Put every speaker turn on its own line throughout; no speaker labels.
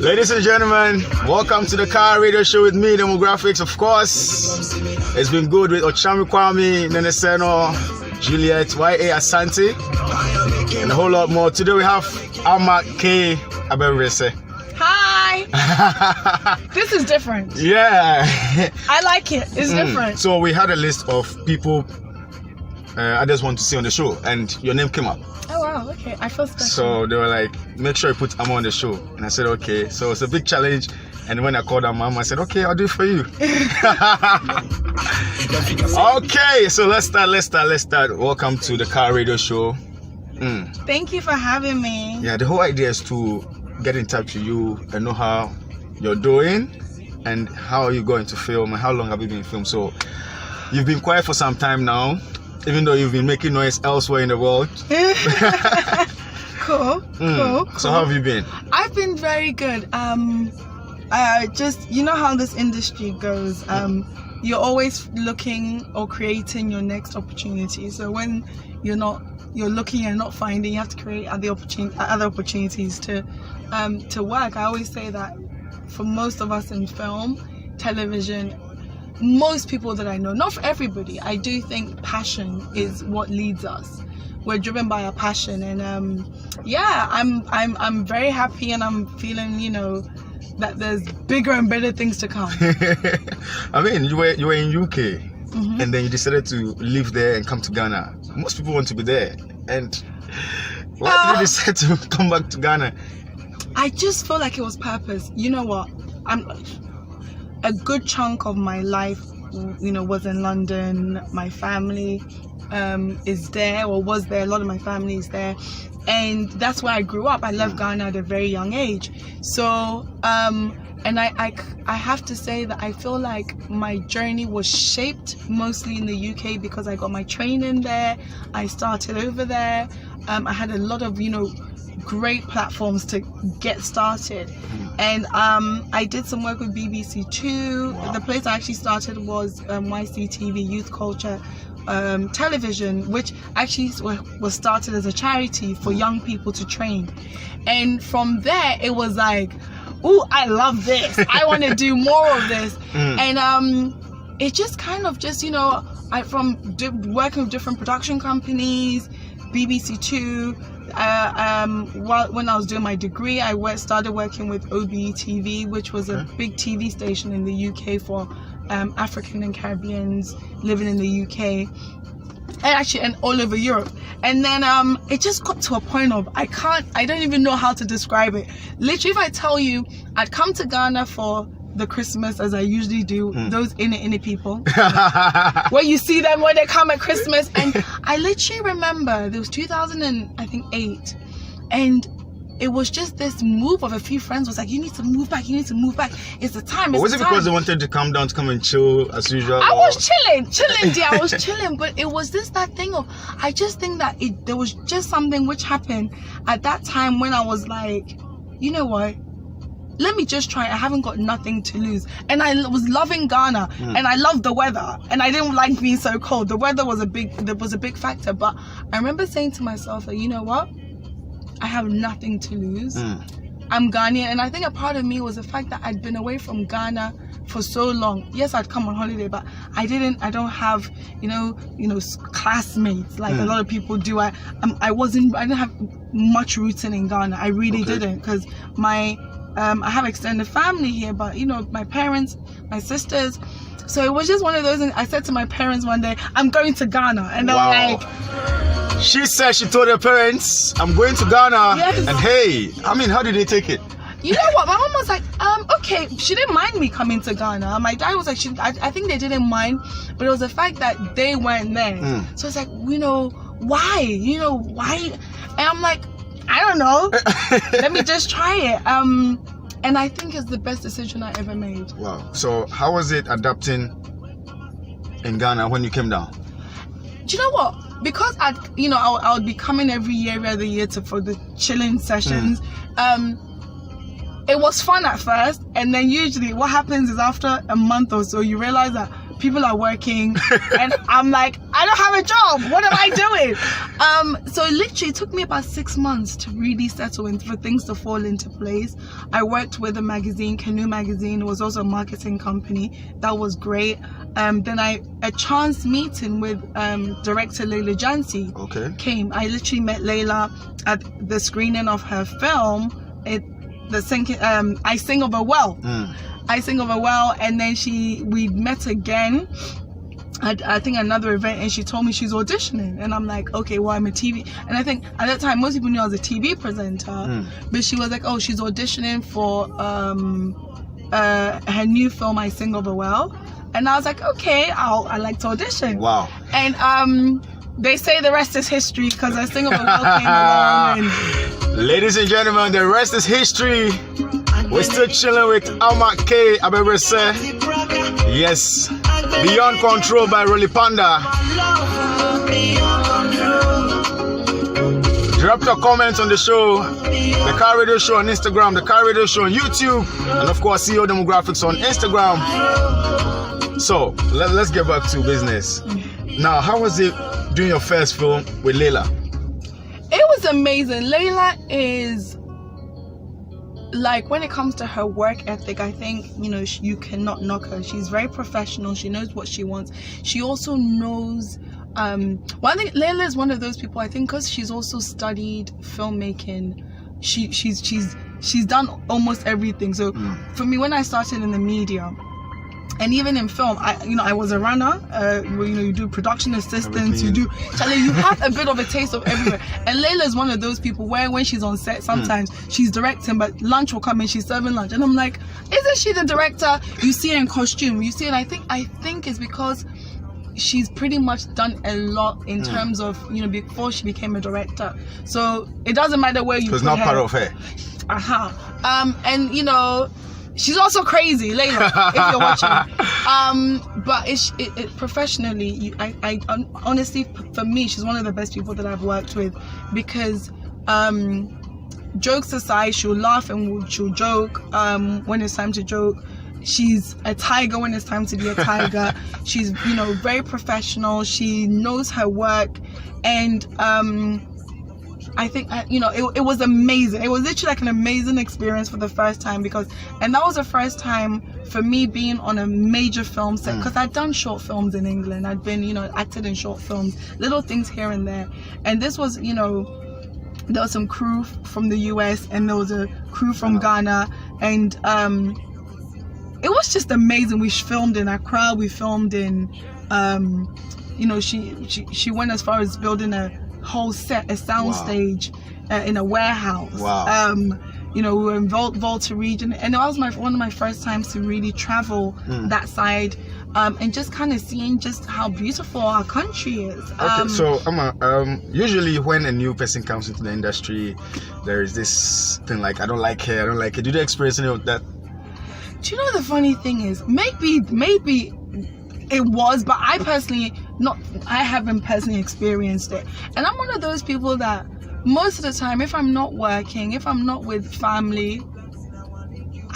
Ladies and gentlemen, welcome to the Car Radio Show with me, Demographics, of course. It's been good with Ochami Kwame, Neneseno, Juliet, Y.A. Asante, and a whole lot more. Today we have Ama K. Abebrese.
Hi! This is different.
Yeah.
I like it. It's different.
So we had a list of people I just want to see on the show, and your name came up.
Oh wow, okay. I feel special.
So they were like, make sure you put Amma on the show. And I said, okay. So it's a big challenge. And when I called Amma, I said, okay, I'll do it for you. Okay, so let's start. Welcome to the Car Radio Show.
Thank you for having me.
Yeah, the whole idea is to get in touch with you and know how you're doing and how are you going to film and how long have you been filming. So you've been quiet for some time now, even though you've been making noise elsewhere in the world.
Cool.
So how have you been?
I've been very good. Just, you know how this industry goes. You're always looking or creating your next opportunity. So when you're looking and not finding, you have to create other opportunities to work. I always say that for most of us in film, television, most people that I know, not for everybody, I do think passion is what leads us. We're driven by our passion, and I'm very happy, and I'm feeling, that there's bigger and better things to come.
I mean, you were in UK, and then you decided to live there and come to Ghana. Most people want to be there, and why did you decide to come back to Ghana?
I just felt like it was purpose. You know what? A good chunk of my life, was in London. My family is there, or was there. A lot of my family is there, and that's where I grew up. I left Ghana at a very young age. So, and I have to say that I feel like my journey was shaped mostly in the UK because I got my training there. I started over there. I had a lot of, great platforms to get started, and I did some work with BBC Two. Wow. The place I actually started was YCTV, Youth Culture Television, which actually was started as a charity for young people to train. And from there it was like, ooh, I love this, I want to do more of this. And it just kind of from working with different production companies, BBC Two. When I was doing my degree, I started working with OBE-TV, which was a big TV station in the UK for African and Caribbeans living in the UK, and all over Europe. And then it just got to a point of I don't even know how to describe it. Literally, if I tell you I'd come to Ghana for the Christmas, as I usually do, those inner people where you see them when they come at Christmas, and I literally remember there was 2008, and it was just this move of a few friends was like, you need to move back, it's the time.
Was it because they wanted to come down to come and chill as usual?
I was chilling, dear. I was chilling, but it was that thing of, I just think that there was just something which happened at that time when I was like, you know what, let me just try. I haven't got nothing to lose. And I was loving Ghana, and I loved the weather, and I didn't like being so cold. The weather was a big factor, but I remember saying to myself that, you know what, I have nothing to lose. I'm Ghanaian, and I think a part of me was the fact that I'd been away from Ghana for so long. Yes, I'd come on holiday, but I don't have, classmates like a lot of people do. I didn't have much rooting in Ghana. I really didn't, because I have extended family here, but my parents, my sisters. So it was just one of those, and I said to my parents one day, I'm going to Ghana, and they're like,
she said she told her parents, I'm going to Ghana.
Yes.
And hey, I mean, how did they take it?
You know what, my mom was like, okay, she didn't mind me coming to Ghana. My dad was like, I think they didn't mind, but it was the fact that they weren't there. So it's like, why? And I'm like, I don't know. Let me just try it. And I think it's the best decision I ever made.
Wow. So how was it adapting in Ghana when you came down?
Do you know what? Because I would be coming every other year for the chilling sessions. It was fun at first, and then usually what happens is after a month or so, you realize that people are working, and I'm like, I don't have a job. What am I doing? So it literally took me about 6 months to really settle and for things to fall into place. I worked with a magazine, Canoe Magazine. It was also a marketing company. That was great. Then a chance meeting with director Layla Jansi came. I literally met Layla at the screening of her film. I Sing of a Well. I Sing of a Well, and then we met again at I think another event, and she told me she's auditioning, and I'm like, okay, well, I'm a TV, and I think at that time most people knew I was a TV presenter, but she was like, oh, she's auditioning for her new film, I Sing of a Well, and I was like, okay, I like to audition.
Wow.
And they say the rest is history, because I Sing of a Well came along, and
ladies and gentlemen, the rest is history. We're still chilling with Ahmad K. Abebrese. Yes, Beyond Control by Rolly Panda. Drop your comments on the show, the Car Radio Show on Instagram, the Car Radio Show on YouTube, and of course CEO Demographics on Instagram. So let's get back to business. Now, how was it doing your first film with Layla?
It was amazing. Layla is, like, when it comes to her work ethic, I think, you know, you cannot knock her. She's very professional. She knows what she wants. She also knows, well, I think Layla is one of those people, I think, because she's also studied filmmaking. She's done almost everything. So for me, when I started in the media, and even in film, I was a runner. You do production assistants, you have a bit of a taste of everywhere. And Layla is one of those people where when she's on set, sometimes she's directing, but lunch will come and she's serving lunch, and I'm like, isn't she the director? You see her in costume, you see, and I think it's because she's pretty much done a lot in terms of, you know, before she became a director. So it doesn't matter where you.
So it's not part of her.
And you know, she's also crazy, Layla, if you're watching. But it professionally, I honestly, for me, she's one of the best people that I've worked with, because jokes aside, she'll laugh and she'll joke when it's time to joke. She's a tiger when it's time to be a tiger. She's, you know, very professional. She knows her work, and I think, you know, it was amazing. It was literally like an amazing experience for the first time, and that was the first time for me being on a major film set, because I'd done short films in England. I'd been, you know, acted in short films, little things here and there. And this was, you know, there was some crew from the US and there was a crew from Ghana, and it was just amazing. We filmed in Accra, we filmed in, you know, she went as far as building a whole set, a sound stage in a warehouse. You know, we were in Volta region, and it was one of my first times to really travel that side, and just kind of seeing just how beautiful our country is.
Okay, so usually when a new person comes into the industry, there is this thing like, I don't like her. Did you experience any of that?
Do you know the funny thing is, maybe it was, but I haven't personally experienced it. And I'm one of those people that most of the time, if I'm not working, if I'm not with family,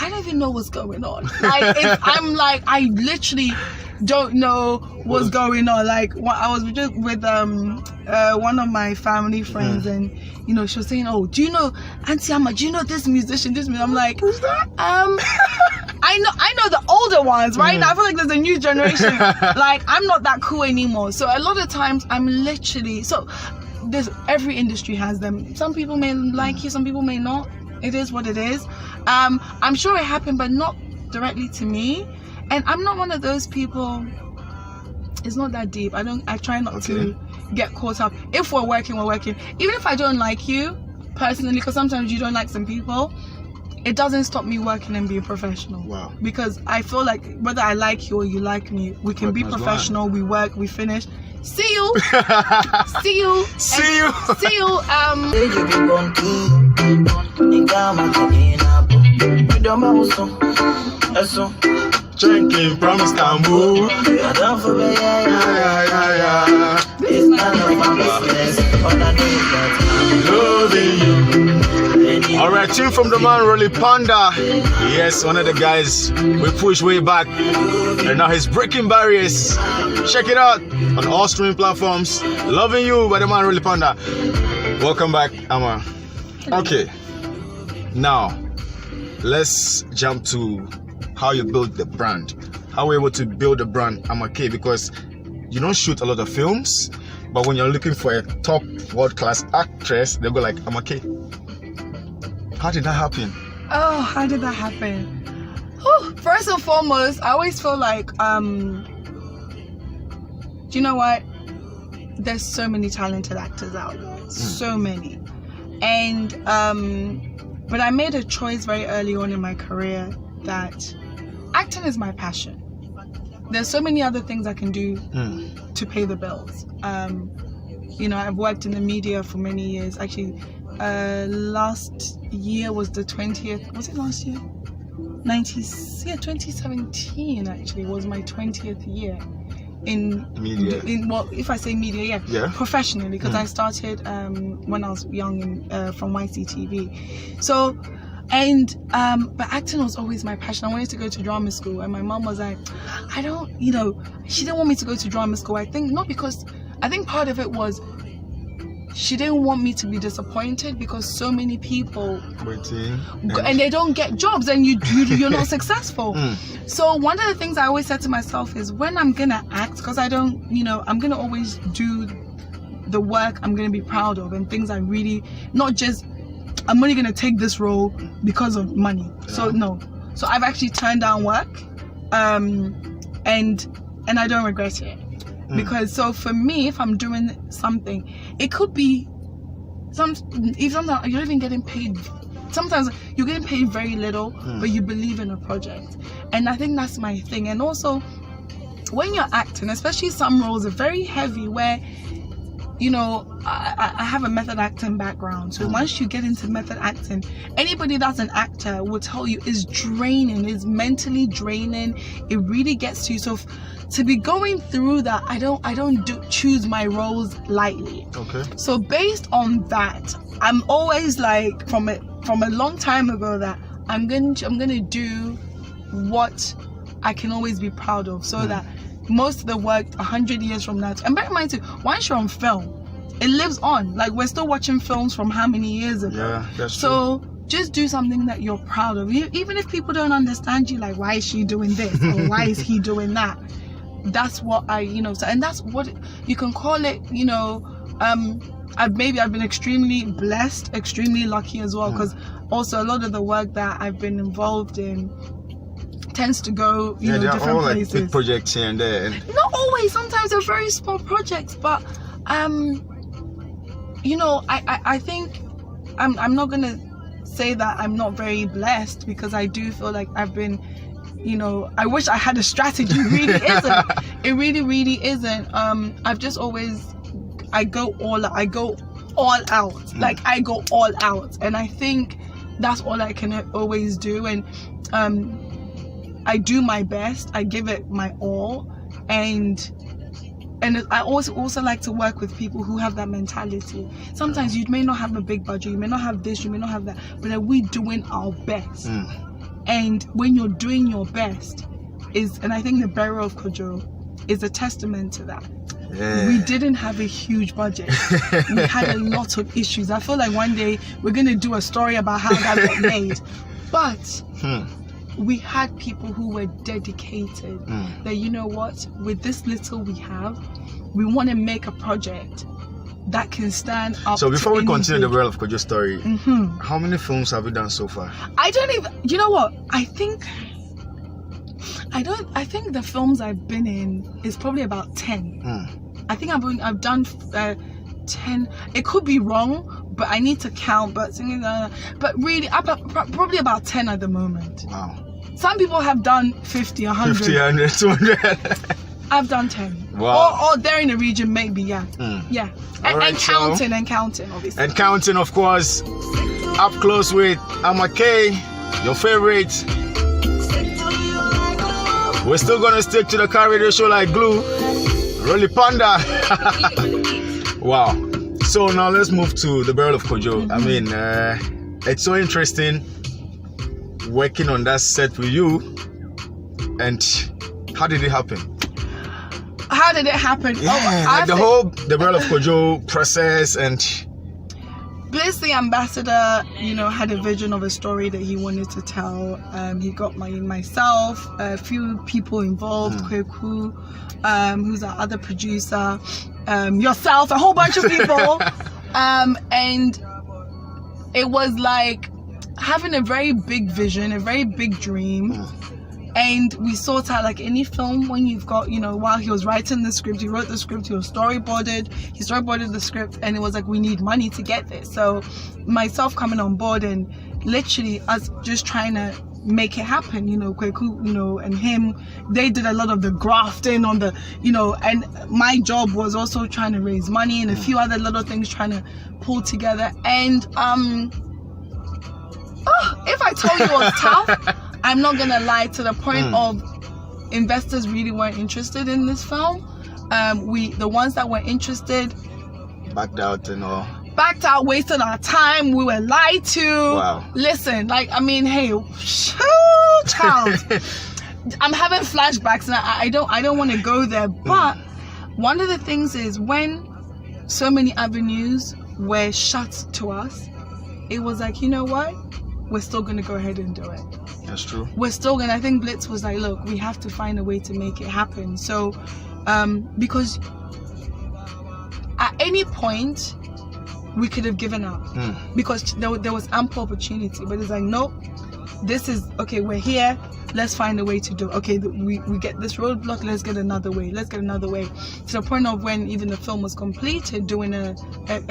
I don't even know what's going on. Like, I literally don't know what's going on. Like, I was just with one of my family friends, and you know, she was saying, "Oh, do you know Auntie Amma? Do you know this musician? This musician?" I'm like, "Who's that?" I know the older ones, right? Now I feel like there's a new generation. Like, I'm not that cool anymore. So a lot of times I'm literally, every industry has them. Some people may like you, some people may not. It is what it is. I'm sure it happened, but not directly to me. And I'm not one of those people. It's not that deep. I try not to get caught up. If we're working, we're working. Even if I don't like you personally, because sometimes you don't like some people, it doesn't stop me working and being professional.
Wow.
Because I feel like whether I like you or you like me, we can be professional. We work, we finish. See you. See you.
See you.
See you.
Drinking from Istanbul. It's none of my business. All I know is that I'm loving you. Alright, tune from the man Rolly Panda. Yes, one of the guys we pushed way back, and now he's breaking barriers. Check it out on all streaming platforms. Loving You by the man Rolly Panda. Welcome back, Ama. Okay, now let's jump to how you build the brand. How we're able to build a brand, Amake, because you don't shoot a lot of films, but when you're looking for a top world-class actress, they go like, Amake. How did that happen?
Oh, how did that happen? Oh, first and foremost, I always feel like, do you know what? There's so many talented actors out there, so many. And, but I made a choice very early on in my career that acting is my passion. There's so many other things I can do to pay the bills. You know, I've worked in the media for many years. Actually, last year was the 20th. Was it last year? 2017 actually was my 20th year in
media.
Well, if I say media, professionally, because I started when I was young from YCTV. So. And but acting was always my passion. I wanted to go to drama school, and my mom was like, I don't, you know, she didn't want me to go to drama school. I think part of it was she didn't want me to be disappointed, because so many people waiting and they don't get jobs, and you're not successful. So one of the things I always said to myself is, when I'm gonna act, because I don't, you know, I'm gonna always do the work I'm gonna be proud of, and things I really, not just I'm only gonna take this role because of money. So no. So I've actually turned down work, and I don't regret it, because so for me, if I'm doing something, it could be sometimes you're not even getting paid. Sometimes you're getting paid very little, but you believe in a project, and I think that's my thing. And also, when you're acting, especially some roles are very heavy, where you know, I have a method acting background. So once you get into method acting, anybody that's an actor will tell you it's draining, it's mentally draining. It really gets to you. So to be going through that, I don't choose my roles lightly. Okay. So based on that, I'm always like, from a long time ago, that I'm gonna do what I can always be proud of, so that most of the work 100 years from now, and bear in mind too, once you're on film, it lives on. Like, we're still watching films from how many years ago. Yeah, that's true. So just do something that you're proud of. Even if people don't understand you, like, why is she doing this or why is he doing that? That's what and that's what you can call it. You know, I've been extremely blessed, extremely lucky as well, because also a lot of the work that I've been involved in tends to go, you know, different all places. Like big projects here and there. Not always. Sometimes they're very small projects, but you know, I think I'm not gonna say that I'm not very blessed, because I do feel like I've been, you know, I wish I had a strategy. It really isn't. It really isn't. I've just always, I go all out. Like, I go all out, and I think that's all I can always do. And I do my best. I give it my all, and I also like to work with people who have that mentality. Sometimes you may not have a big budget, you may not have this, you may not have that, but are we doing our best? And when you're doing your best, and I think the Burial of Kojo is a testament to that. Yeah. We didn't have a huge budget. We had a lot of issues. I feel like one day we're gonna do a story about how that got made, but we had people who were dedicated, that, you know what, with this little we have, we want to make a project that can stand up. So before we continue the Burial of Kojo story, how many films have you done so far? I don't even, you know what, I think the films I've been in is probably about 10. I think I've done 10. It could be wrong, but I need to count. But really, probably about 10 at the moment. Wow. Some people have done 50, 100. 50, 100, 200. I've done 10. Wow. Or they're in the region, maybe, yeah. Yeah. And counting, obviously. And counting, of course. Up close with Amake, your favorite. We're still going to stick to the car radio show like glue. Rolly Panda. Wow. So now let's move to the Burial of Kojo. I mean,
it's so interesting working on that set with you. And how did it happen?
How did it happen?
Yeah, like the BURIAL of Kojo process. And
Bliss, the ambassador, had a vision of a story that he wanted to tell. He got myself, a few people involved, Kweku, who's our other producer, yourself, a whole bunch of people. And it was like having a very big vision, a very big dream. And we sought out, like any film, when you've got, while he was writing the script, he wrote the script, he storyboarded the script, and it was like, we need money to get this. So myself coming on board and literally us just trying to make it happen, Kweku, and him, they did a lot of the grafting on the, and my job was also trying to raise money and a few other little things trying to pull together. And if I told you it was tough, I'm not gonna lie, to the point of investors really weren't interested in this film. The ones that were interested
backed out,
wasted our time. We were lied to.
Wow.
Listen, hey, child. I'm having flashbacks, and I don't want to go there. But one of the things is, when so many avenues were shut to us, it was like, you know what? We're still gonna go ahead and do it.
That's true.
We're still gonna. I think Blitz was like, look, we have to find a way to make it happen. So, because at any point we could have given up, because there was ample opportunity. But it's like, nope. This is okay. We're here. Let's find a way to do it. Okay, we get this roadblock. Let's get another way. To the point of when even the film was completed, doing a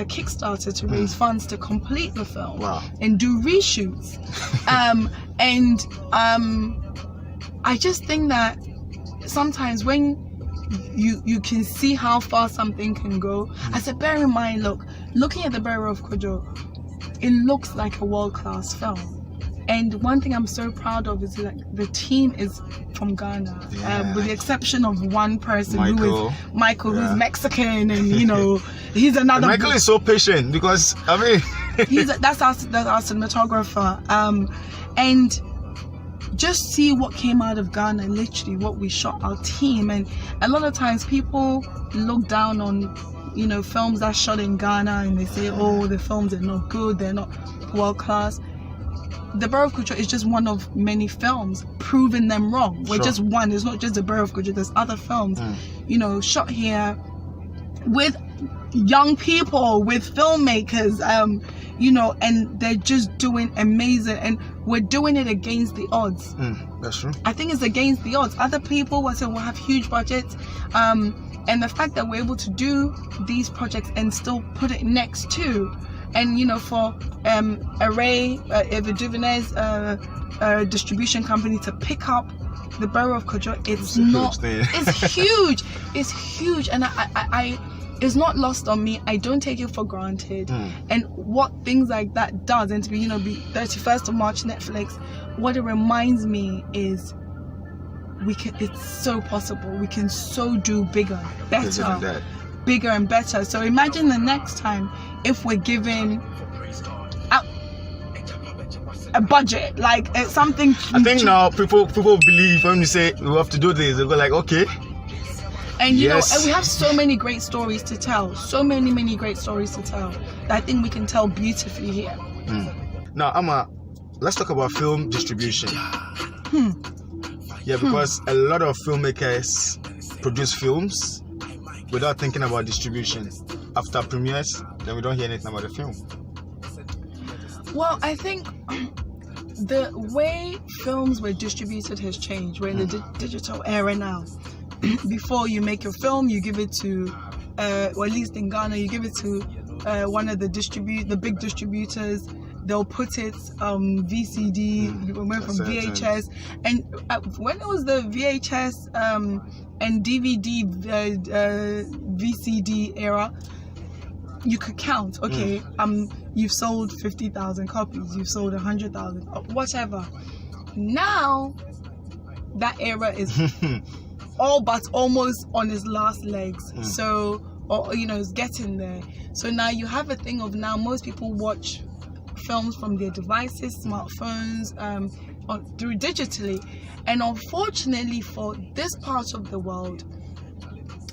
Kickstarter to raise funds to complete the film.
Wow.
And do reshoots. I just think that sometimes when you can see how far something can go. I said, bear in mind, looking at the BURIAL of Kojo, it looks like a world-class film. And one thing I'm so proud of is that the team is from Ghana, with the exception of one person, who is Michael, who's Mexican, and he's another.
And Michael is so patient, because
that's our cinematographer, and just see what came out of Ghana, literally what we shot, our team. And a lot of times people look down on films that shot in Ghana, and they say, oh, the films are not good, they're not world class. The BURIAL of Kojo is just one of many films, proving them wrong. We're just one. It's not just the BURIAL of Kojo. There's other films, shot here with young people, with filmmakers, and they're just doing amazing. And we're doing it against the odds.
That's true. I
think it's against the odds. Other people will have huge budgets, and the fact that we're able to do these projects and still put it next to. And for Abebrese distribution company to pick up the BURIAL of Kojo, it's huge. It's huge, and I it's not lost on me. I don't take it for granted. And what things like that does, and to be 31st of March Netflix, what it reminds me is it's so possible. We can so do bigger and better. So imagine the next time, if we're given a budget, like something.
I think now people believe when you say we have to do this, they go like, okay.
And and we have so many great stories to tell. So many great stories to tell that I think we can tell beautifully here.
Now, let's talk about film distribution. Yeah, because a lot of filmmakers produce films without thinking about distribution. After premieres, then we don't hear anything about the film.
Well, I think the way films were distributed has changed. We're in the digital era now. Before you make your film, you give it to, or at least in Ghana, you give it to one of the big distributors. They'll put it VCD. We went from VHS, and when it was the VHS and DVD VCD era, you could count. Okay, you've sold 50,000 copies. You've sold 100,000, whatever. Now that era is all but almost on its last legs. So, it's getting there. So now you have a thing of, now most people watch films from their devices, smartphones, through digitally. And unfortunately for this part of the world,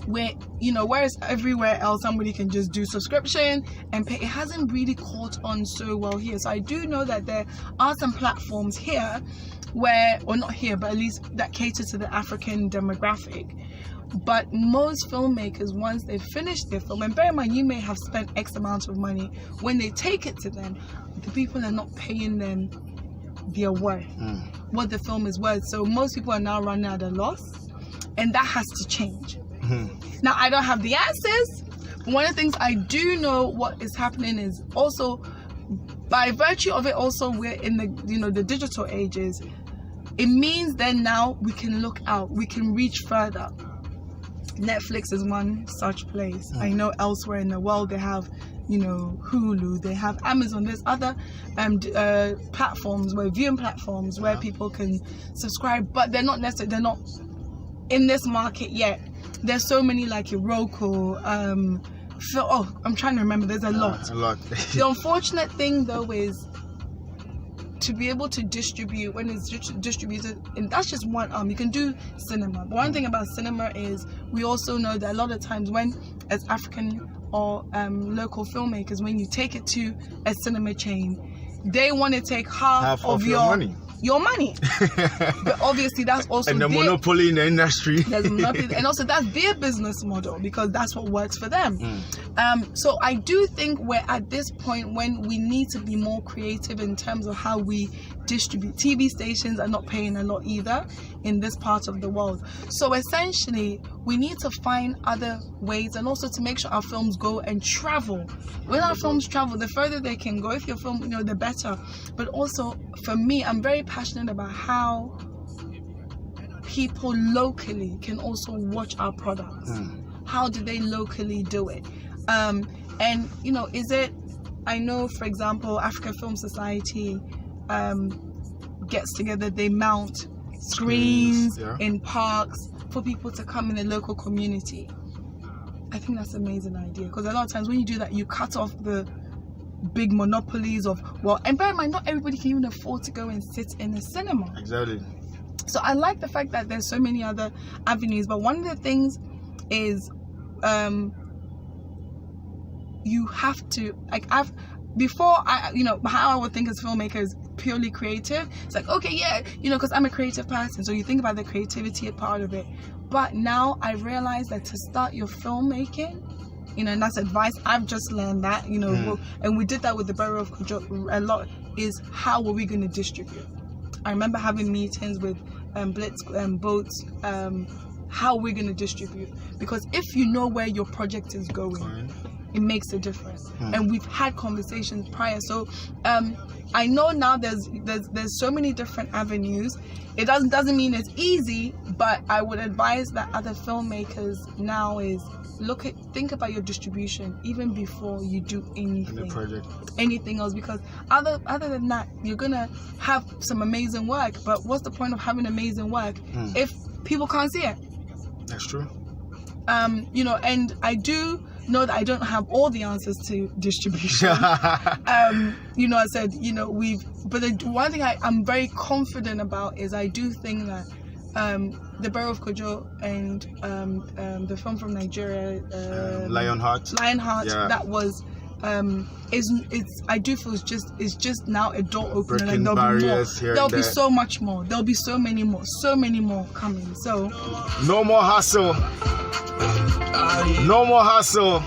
where, you know, whereas everywhere else somebody can just do subscription and pay, it hasn't really caught on so well here. So I do know that there are some platforms here where, or not here, but at least that cater to the African demographic. But most filmmakers, once they've finished their film, and bear in mind, you may have spent X amount of money, when they take it to them, the people are not paying them their worth, what the film is worth. So most people are now running at a loss, and that has to change. Now, I don't have the answers. One of the things I do know what is happening is also, by virtue of it, also we're in the, you know, the digital ages. It means then now we can look out, we can reach further. Netflix is one such place. I know elsewhere in the world they have, you know, Hulu, they have Amazon, there's other platforms, where viewing platforms where people can subscribe, but they're not necessarily, they're not in this market yet. There's so many like Roku, I'm trying to remember, there's a lot. The unfortunate thing though is to be able to distribute, when it's distributed, and that's just one arm. You can do cinema, but one thing about cinema is we also know that a lot of times when, as African or local filmmakers, when you take it to a cinema chain, they want to take half of your money. But obviously that's also
and the monopoly in the industry.
There's monopoly, and also that's their business model, because that's what works for them. So I do think we're at this point when we need to be more creative in terms of how we distribute. TV stations are not paying a lot either in this part of the world. So essentially we need to find other ways, and also to make sure our films go and travel. When our films travel, the further they can go, if your film, you know, the better. But also for me, I'm very passionate about how people locally can also watch our products. How do they locally do it? And you know, is it, I know for example Africa Film Society gets together, they mount screens in parks for people to come in the local community. I think that's an amazing idea, because a lot of times when you do that, you cut off the big monopolies of, well, and bear in mind, not everybody can even afford to go and sit in a cinema.
Exactly.
So I like the fact that there's so many other avenues, but one of the things is you have to, like, you know, how I would think as filmmakers, purely creative. It's like, okay, yeah, you know, because I'm a creative person, so you think about the creativity part of it. But now I realize that to start your filmmaking, you know, and that's advice I've just learned, that, you know, and we did that with the Burial of Kojo a lot, is how are we going to distribute? I remember having meetings with Blitz Boats, how we're going to distribute, because if you know where your project is going, it makes a difference. And we've had conversations prior, so I know now there's so many different avenues. It doesn't mean it's easy, but I would advise that other filmmakers now is think about your distribution even before you do anything else, because other than that, you're gonna have some amazing work, but what's the point of having amazing work if people can't see it?
That's true.
You know, and I do know that I don't have all the answers to distribution. You know, I said, you know, but the one thing I'm very confident about is I do think that the Burial of Kojo and the film from Nigeria,
Lionheart,
that was I do feel it's just now a door opener. Like, there'll be so much more. There'll be so many more coming. So
no more hustle. No more hustle.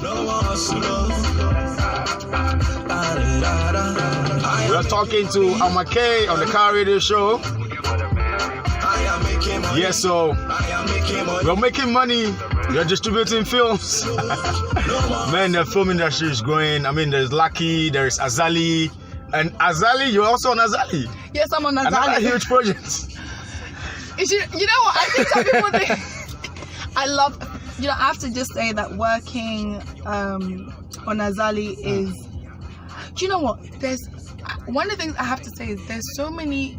We're talking to Amake on the Car Radio Show. Yes, so we're making money. You're distributing films. Man, the film industry is growing. I mean, there's Lucky, there's Azali. And Azali, you're also on Azali.
Yes, I'm on Azali.
Another huge project.
You know what? I think some people think I love, you know, I have to just say that working on Azali is, do you know what? There's one of the things I have to say is there's so many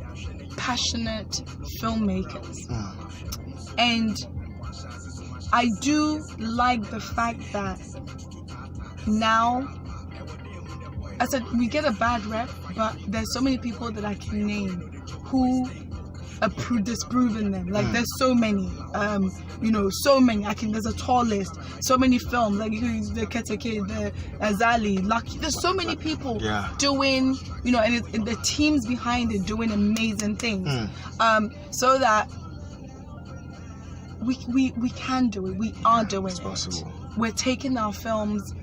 passionate filmmakers, and I do like the fact that now I said we get a bad rep, but there's so many people that I can name who disproven them. Like there's so many, so many. There's a tall list. So many films like the Keteke, the Azali, Lucky. There's so many people doing, and the teams behind it doing amazing things. So that we can do it. We are doing it. We're taking our films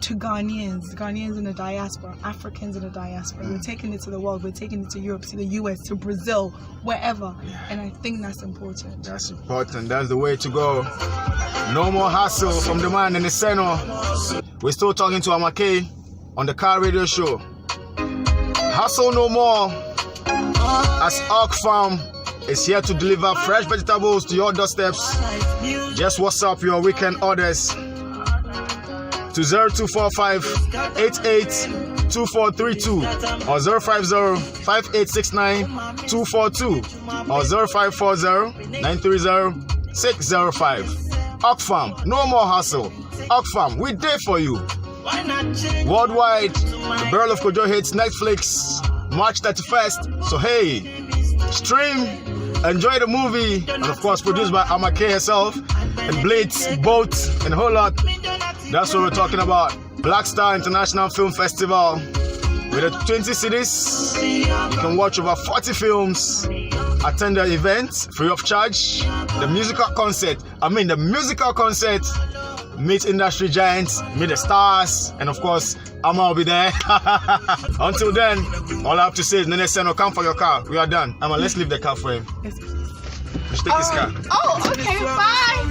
to Ghanaians in the diaspora, Africans in the diaspora. We're taking it to the world. We're taking it to Europe, to the US, to Brazil, wherever. And I think that's important.
That's important. That's the way to go. No more hassle from the man in the center. We're still talking to Amake on the Car Radio Show. Hassle no more. As Ark Farm is here to deliver fresh vegetables to your doorsteps. Just WhatsApp your weekend orders to 0245-882432 or 050-5869-242 or 0540-930-605. Ark Farm, no more hassle. Ark Farm, we there for you. Worldwide, the BURIAL of Kojo hits Netflix March 31st. So hey, stream, enjoy the movie, and of course produced by Amake herself and Blitz, Boat, and a whole lot. That's what we're talking about. Black Star International Film Festival. With 20 cities, you can watch over 40 films. Attend the event free of charge. The musical concert. Meet industry giants, meet the stars, and of course, Amma will be there. Until then, all I have to say is, Nene Seno, come for your car. We are done. Amma, let's leave the car for him. We should take his car.
Oh, okay, bye.